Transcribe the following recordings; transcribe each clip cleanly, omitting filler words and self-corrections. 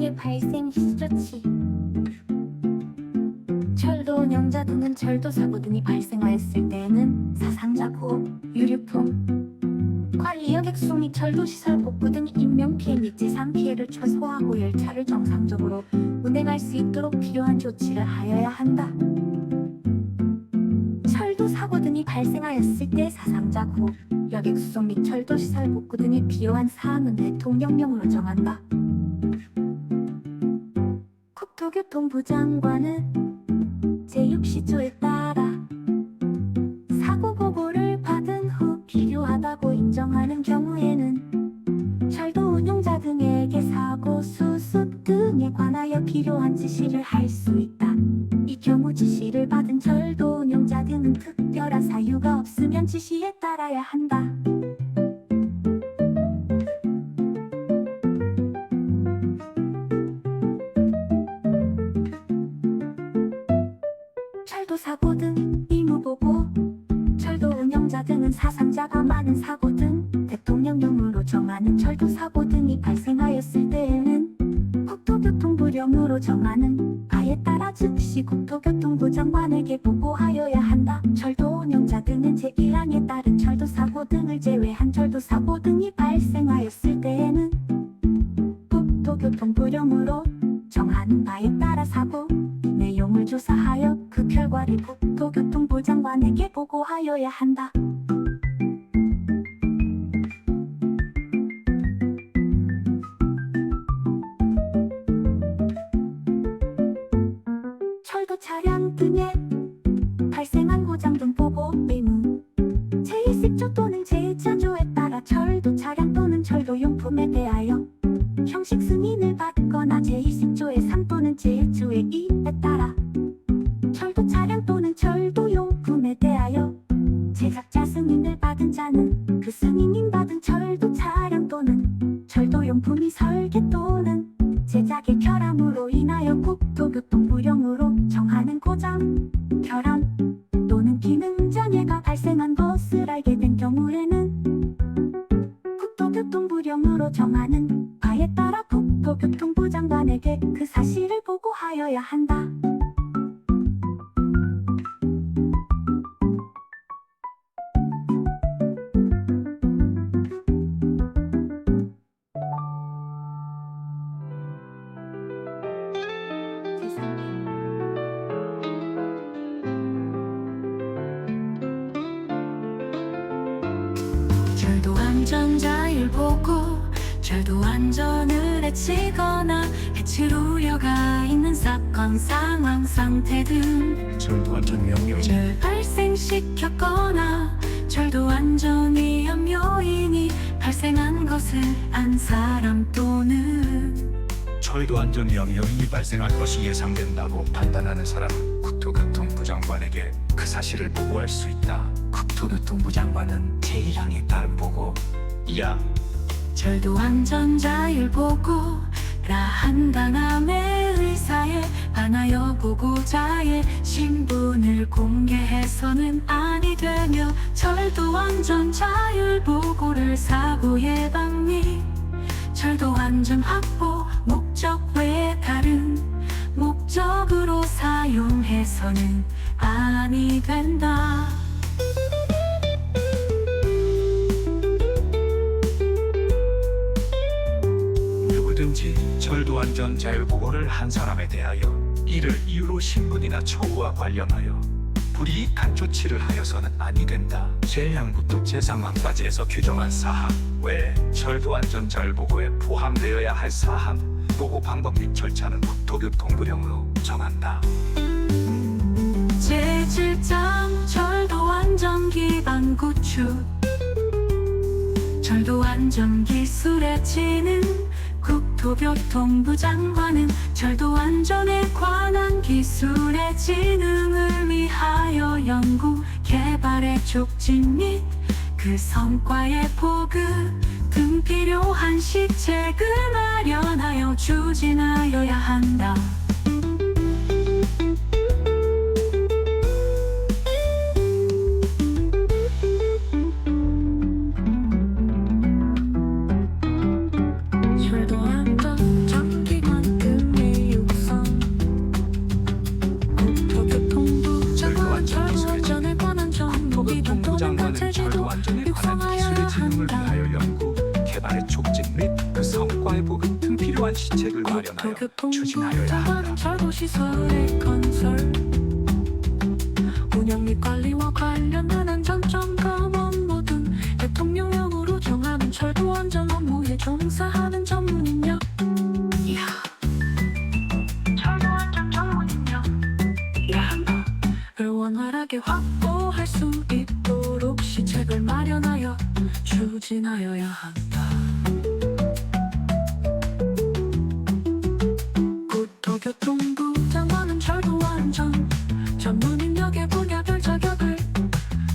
등의 발생 히스토치. 철도 운영자 등은 철도 사고 등이 발생하였을 때에는 사상자고 유류품, 관리 여객수 및 철도 시설 복구 등 인명피해 및 재산피해를 최소화하고 열차를 정상적으로 운행할 수 있도록 필요한 조치를 하여야 한다. 철도 사고 등이 발생하였을 때 사상자고 여객수 및 철도 시설 복구 등에 필요한 사항은 대통령령으로 정한다. 국토교통부 장관은 제6시조에 따라 사고 보고를 받은 후 필요하다고 인정하는 경우에는 철도 운용자 등에게 사고 수습 등에 관하여 필요한 지시를 할 수 있다. 이 경우 지시를 받은 철도 운용자 등은 특별한 사유가 없으면 지시에 따라야 한다. 철도 사고 등 의무보고, 철도 운영자 등은 사상자가 많은 사고 등 대통령령으로 정하는 철도 사고 등이 발생하였을 때에는 국토교통부령으로 정하는 바에 따라 즉시 국토교통부 장관에게 보고하여야 한다. 철도 운영자 등은 제1항에 따른 철도 사고 등을 제외한 철도 사고 등이 발생하였을 때에는 국토교통부령으로 정하는 바에 따라 사고 내용을 조사하여 그 결과를 국토교통부 장관에게 보고하여야 한다. 철도 차량 등에 발생한 고장 등 보고 의무, 제1식조 또는 제1차조에 따라 철도 차량 또는 철도 용품에 대하여 형식 승인을 받거나 제1식조의 3 또는 제1조의 2에 따라 철도 차량 또는 철도 용품에 대하여 제작자 승인을 받은 자는 그 승인인 받은 철도 차량 또는 철도 용품이 설계 또는 제작의 결함으로 인하여 국토교통부령으로 정하는 고장, 결함 또는 기능 장애가 발생한 것을 알게 된 경우에는 국토교통부령으로 정하는 바에 따라 국토교통부 장관에게 그 사실을 보고하여야 한다. 철도 안전자율 보고, 철도 안전을 해치거나 해칠 우려가 있는 사건 상황 상태 등 철도 안전 명령을 발생시켰거나 철도 안전 위험 요인이 발생한 것을 안 사람 또는 철도 안전 명령이 발생할 것이 예상된다고 판단하는 사람은 국토교통부 장관에게 그 사실을 보고할 수 있다. 국토교통부 장관은 제1항에 따른 보고 야 철도 안전자율 보고라 한다남의 의사에 반하여 보고자의 신분을 공개해서는 아니 되며 철도 안전자율 보고를 사고 예방 및 철도 안전 확보 목적 외에 다른 목적으로 사용해서는 아니 된다. 누구든지 철도 안전 자율 보고를 한 사람에 대하여 이를 이유로 신분이나 처우와 관련하여 불이익한 조치를 하여서는 아니 된다. 제1항부터 제3항까지에서 규정한 사항 외에 철도 안전 자율 보고에 포함되어야 할 사항, 보고 방법 및 절차는 국토교통부령으로 정한다. 제7장 철도 안전 기반 구축, 철도 안전 기술의 진흥, 국토교통부 장관은 철도 안전에 관한 기술의 진흥을 위하여 연구 개발의 촉진 및 그 성과의 보급 등 필요한 시책을 마련하여 추진하여야 한다. 철도 안전 정기관 안전 시책을 마련하여 추진하여야 교통부장관은 한다. 철도시설의 건설 운영 및 관리와 관련된 안전점검 업무 등 대통령령으로 정하는 철도 안전 업무에 종사하는 전문인력. 이야, 철도 안전 전문인력이라 한다를 원활하게 확보할 수 있도록 시책을 마련하여 추진하여야 한다. 국토교통부 장관은 철도 안전 전문인력의 분야별 자격을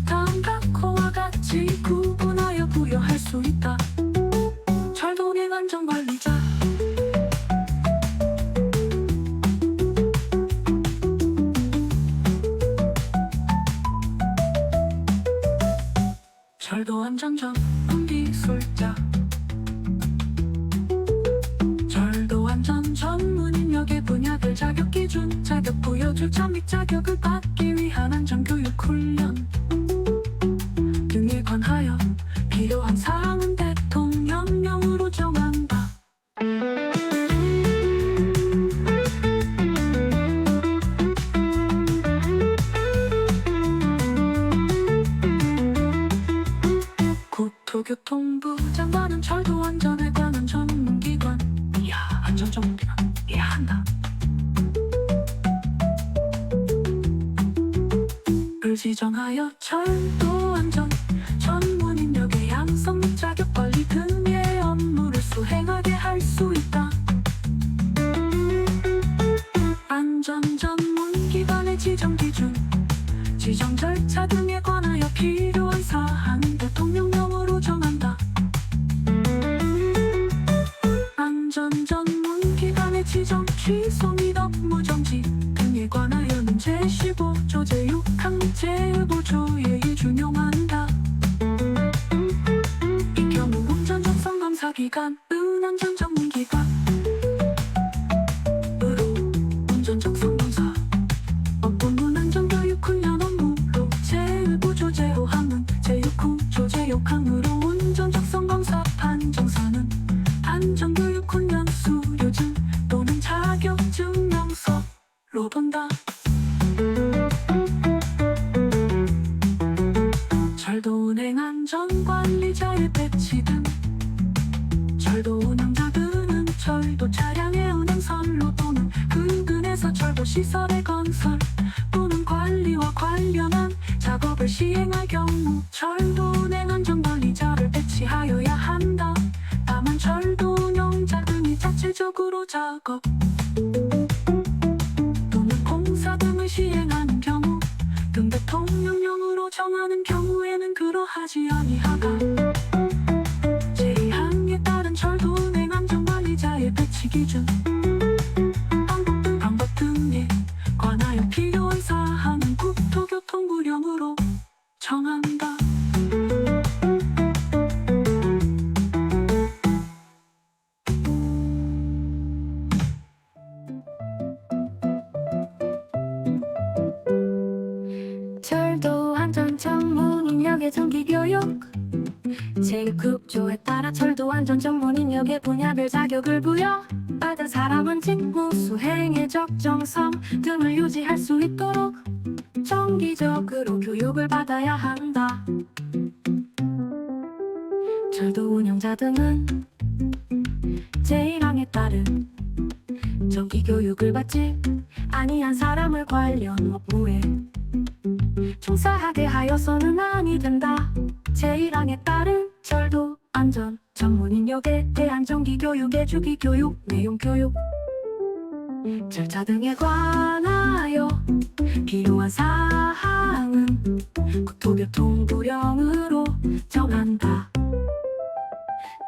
다음과 코와 같이 구분하여 부여할 수 있다. 철도 운행 안전관리자, 철도 안전 전문 기술자, 철도 안전 전문인력의 분야별 자격 기준, 자격 부여 절차 및 자격을 받기 위한 안전교육 훈련 등에 관하여 필요한 사항은 대통령령으로 정한다. 국토교통부 장관은 철도 안전에 관한 전문기관, 이야, 안전 전문기관 이야 한다. 을 지정하여 철도 안전 전문인력의 양성 및 자격 관리 등의 업무를 수행하게 할 수 있다. 안전 전문기관의 지정 기준, 지정 절차 등에 관하여 필요한 사항은 대통령령으로 정한다. 안전 전문기관의 지정 취소 및 업무 정지 등에 관하여는 제15조 제6항 제5조에 준용한다. 이 경우 운전 적성 검사 기관은 안전 전문기관으로 운전 적성 검사 업무는 안전교육 훈련 업무로 제5조 제5항은 제6조 제6항으로 운전 적성 검사 판정사는 안전교육 훈련 수료증 또는 자격증명서로 본다. 철도 운행 안전관리자의 배치 등, 철도 운영자들은 철도 차량의 운행선로 또는 근근에서 철도 시설의 건설 또는 관리와 관련한 작업을 시행할 경우 철도 운행 안전관리자를 배치하여야 한다. 다만 철도 운영자 등이 자체적으로 작업 또는 공사 등을 시행하는 경우 등 대통령령으로 정하는 경우에는 그러하지 아니하다. 제2항에 따른 철도 운행 안전관리자의 배치 기준, 방법 등에 관하여 필요한 사항은 국토교통부령으로 정한다. 철도 안전 전문인력의 정기교육, 제6조에 따라 철도 안전 전문인력의 분야별 자격을 부여받은 사람은 직무 수행의 적정성 등을 유지할 수 있도록 정기적으로 교육을 받아야 한다. 철도 운영자 등은 제1항에 따른 정기교육을 받지 아니한 사람을 관련 업무에 종사하게 하여서는 아니 된다. 제1항에 따른 철도 안전 전문인력에 대한 정기교육의 주기교육, 내용교육, 절차 등에 관하여 필요한 사항은 국토교통부령으로 정한다.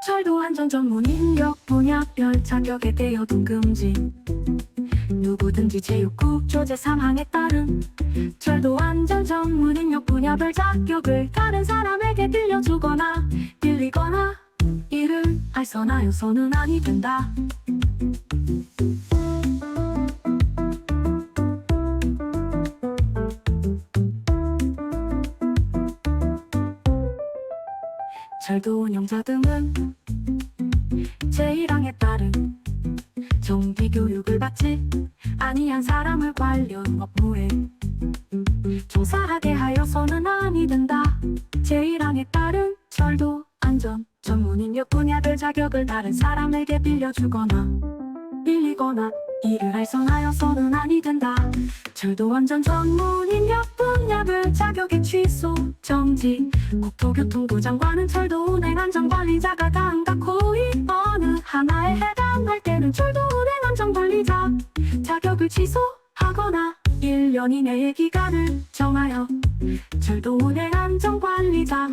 철도 안전 전문인력 분야별 자격에 대여 등금지, 누구든지 제6조 제3항에 따른 철도 안전 전문인력 분야별 자격을 다른 사람에게 빌려주거나 빌리거나 이를 알선하여서는 아니 된다. 철도 운영자 등은 제1항에 따른 정비교육을 받지 아니한 사람을 관련 업무에 종사하게 하여서는 아니 된다. 제1항에 따른 철도 안전 전문 인력 분야별 자격을 다른 사람에게 빌려주거나 빌리거나 일을 할선하여서는 아니 된다. 철도 안전 전문 인력 분야별 자격의 취소 정지. 국토교통부 장관은 철도 운행 안전관리자가 각각 고의 어느 하나에 해당할 때는 철도 운행 안전관리자 자격을 취소하거나 1년 이내의 기간을 정하여 철도 운행 안전관리자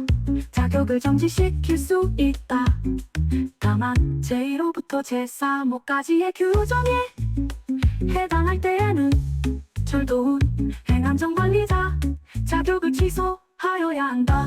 자격을 정지시킬 수 있다. 다만 제1호부터 제3호까지의 규정에 해당할 때에는 철도 운행 안전관리자 자격을 취소하여야 한다.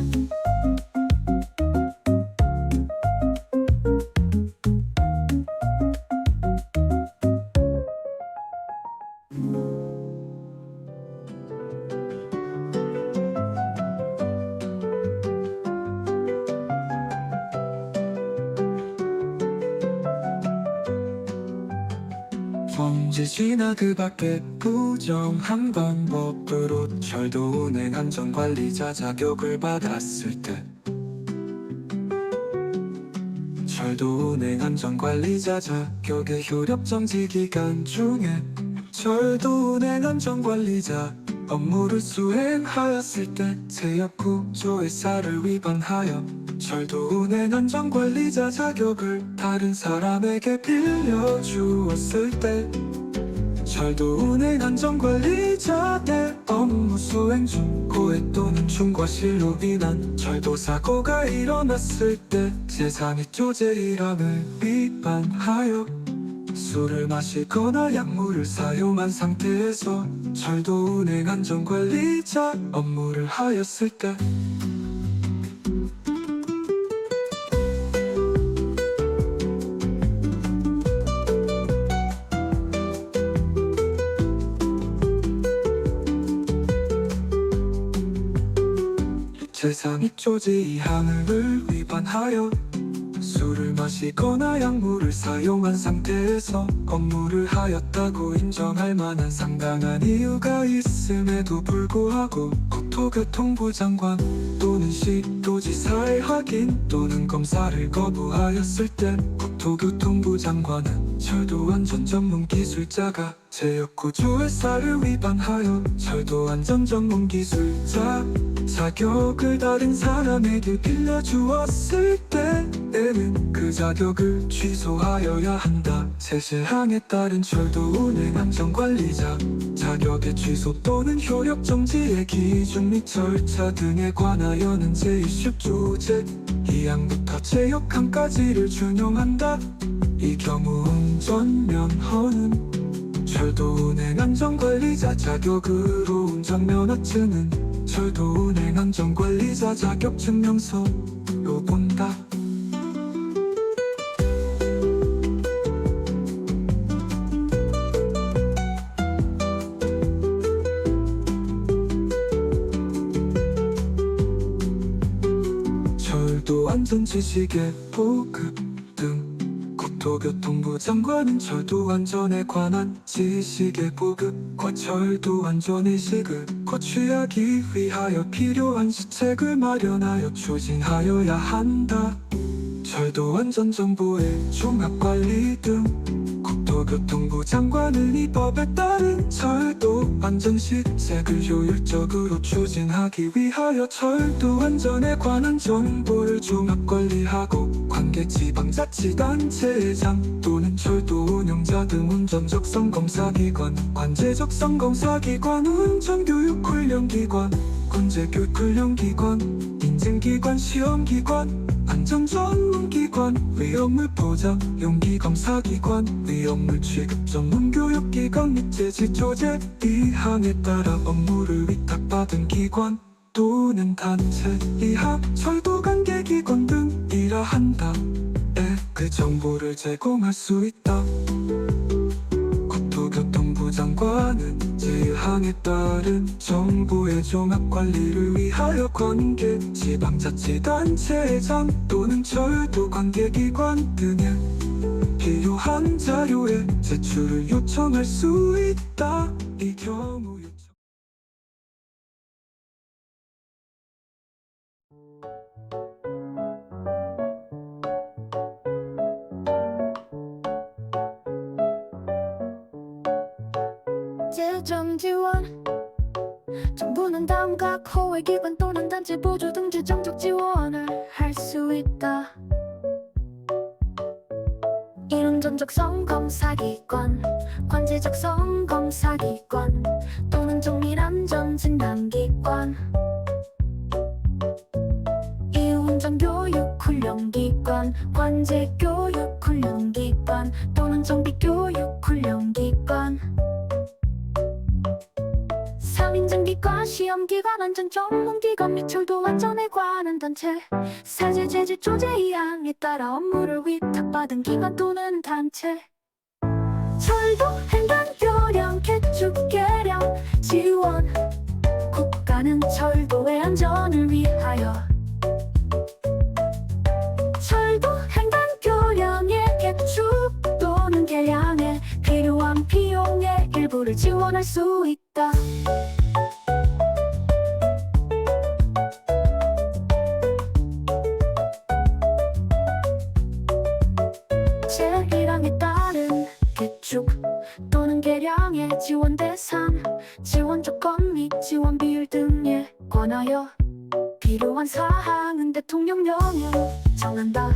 범죄지나 그 밖에 부정한 방법으로 철도 운행 안전관리자 자격을 받았을 때 철도 운행 안전관리자 자격의 효력 정지 기간 중에 철도 운행 안전관리자 업무를 수행하였을 때 제약 구조의 사를 위반하여 철도 운행 안전관리자 자격을 다른 사람에게 빌려주었을 때 철도 운행 안전관리자의 업무 수행 중 고해 또는 충과실로 인한 철도 사고가 일어났을 때 제3조 제1항을 위반하여 술을 마시거나 약물을 사용한 상태에서 철도 운행 안전관리자 업무를 하였을 때 제3조 제2항을 위반하여 술을 마시거나 약물을 사용한 상태에서 업무를 하였다고 인정할 만한 상당한 이유가 있음에도 불구하고 국토교통부 장관 또는 시도지사의 확인 또는 검사를 거부하였을 때 국토교통부 장관은 철도 안전 전문 기술자가 제역 구조의 사를 위반하여 철도 안전 전문 기술자 자격을 다른 사람에게 빌려주었을 때에는 그 자격을 취소하여야 한다. 제1항에 따른 철도 운행 안전관리자 자격의 취소 또는 효력 정지의 기준 및 절차 등에 관하여는 제20조 제2항부터 제6항까지를 준용한다. 이 경우 운전면허는 철도 운행 안전관리자 자격으로 운전면허증은 철도 운행 안전관리자 자격 증명서로 본다. 철도 안전 지식의 보급 등 국토교통부 장관은 철도 안전에 관한 지식의 보급과 철도 안전의식을 고취하기 위하여 필요한 시책을 마련하여 추진하여야 한다. 철도 안전 정보의 종합관리 등 국토교통부 장관은 이 법에 따른 철도 안전 시책을 효율적으로 추진하기 위하여 철도 안전에 관한 정보를 종합관리하고 관계 지방자치단체장 또는 철도 운영자 등 운전적성검사기관, 관제적성검사기관, 운전교육훈련기관, 군제교육훈련기관, 인증기관, 시험기관, 안전전문기관, 위험물 보장용기 검사기관, 위험물 취급 전문교육기관 및 제1조제 2항에 따라 업무를 위탁받은 기관 또는 단체 이하 철도 관계기관 등 이러한다. 그 정보를 제공할 수 있다. 국토교통부 장관은 제1항에 따른 정보의 종합관리를 위하여 관계 지방자치단체장 또는 철도 관계기관 등에 필요한 자료에 제출을 요청할 수 있다. 이 경우 요청 재정 지원 정부는 다음과 호의 기관 또는 단체 보조 등 재정적 지원을 할 수 있다. 이론 전적성 검사기관, 관제적성 검사기관 또는 정밀안전 진단기관, 이운전 교육 훈련기관, 관제 교육 훈련기관 또는 정비 교육 훈련기관, 3인증기관, 시험기관, 안전 전문기관 및 철도 안전에 관한 단체, 사제 제재 조제 이항에 따라 업무를 위탁받은 기관 또는 단체, 철도 횡단 교량 개축 개량 지원, 국가는 철도의 안전을 위하여 철도 횡단 교량의 개축 또는 개량에 필요한 비용의 일부를 지원할 수 있다. 제1항에 따른 개축 또는 개량의 지원 대상, 지원 조건 및 지원 비율 등에 관하여 필요한 사항은 대통령령으로 정한다.